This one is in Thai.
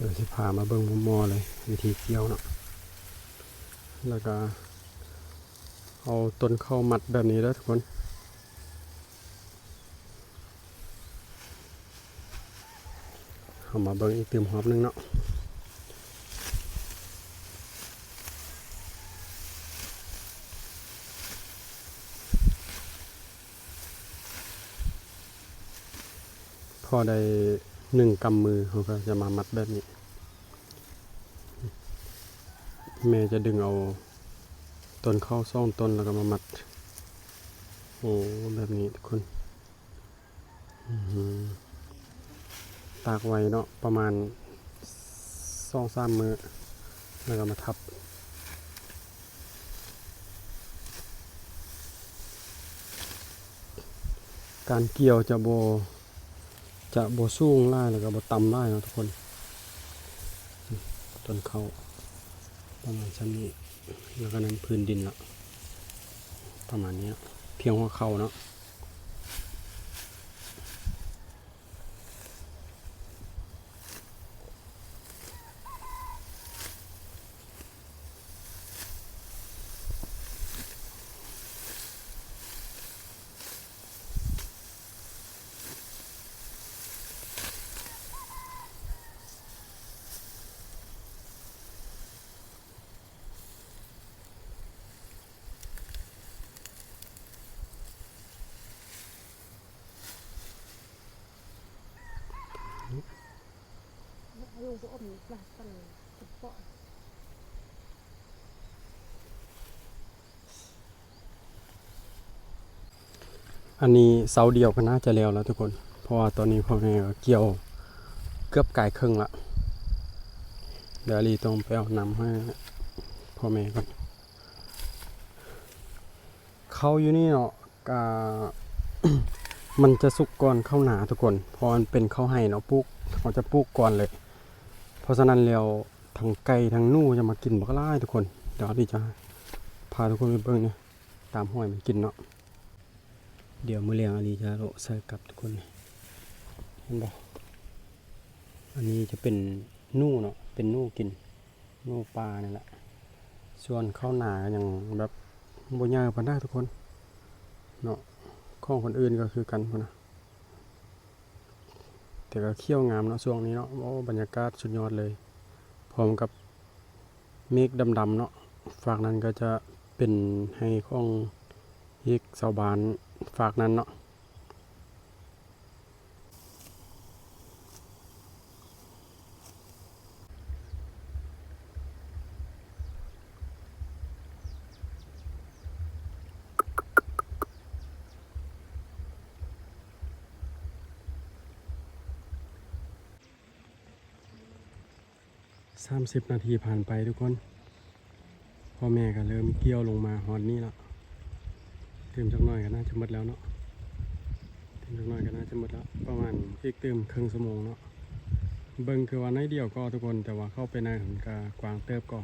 เดี๋ยวสิพามาเบิ่งมอเลยวิธีเกี่ยวเนาะแล้วก็เอาต้นข้าวมัดแบบนี้แล้วทุกคนเอามาเบิ่งอีกเติมหอบนึงเนาะพอได้1 กำมือเขาก็จะมามัดแบบนี้แม่จะดึงเอาต้นข้าว2 ต้นแล้วก็มามัดโอ้แบบนี้ทุกคนตากไว้เนาะประมาณ2-3 มื้อแล้วก็มาทับการเกี่ยวจะโบสูงล่ายแล้วก็บ่ต่ำล่ายเนาะทุกคนต้นเขาประมาณชั้นนี้แล้วก็นั้นพื้นดินละประมาณนี้เพียงหัวเข่าเนาะอันนี้เสาเดียวก็น่าจะแล้วทุกคนเพราะว่าตอนนี้พ่อแม่เกี่ยวเกือบกายครึ่งละเดี๋ยวลีต้องไปเอาน้ำให้พ่อแม่ก่อนเขาอยู่นี่เนาะกา มันจะสุกก่อนเข้าหนาทุกคนเพราะมันเป็นข้าวไห่เนาะปลูกเขาจะปลูกก่อนเลยเพราะฉะนั้นแล้วทั้งไก่ทั้งนู่จะมากินบักล่ายทุกคนเดี๋ยวดิจะพาทุกคนไปเบิ่งเนี่ยตามห้อยมันกินเนาะเดี๋ยวมื้อเลี้ยงอาลีจะโรใส่กับทุกคนเห็นบ่อันนี้จะเป็นนู่เนาะเป็นนู่กินนู่ปลานี่แหละส่วนข้าวหนาอย่างแบบบ่ยาวปานใดทุกคนเนาะของคนอื่นก็คือกันพุ่นนะแต่ก็เขี้ยวงามเนาะช่วงนี้เนาะโอ้บรรยากาศสุดยอดเลยพร้อมกับเมฆดำๆเนาะฝากนั้นก็จะเป็นให้ของอีกชาวบ้านฝากนั้นเนาะ30 นาทีผ่านไปทุกคนพ่อแม่ก็เริ่มเกี่ยวลงมาหอดนี่แล้วเติมจักหน่อยก็น่าจะหมดแล้วเนาะเติมจักหน่อยก็น่าจะหมดแล้วประมาณอีกเติมครึ่งชั่วโมงเนาะเบิ่งคือว่าน้อยเดียวก็ทุกคนแต่ว่าเข้าไปในก็กว้างเติบก็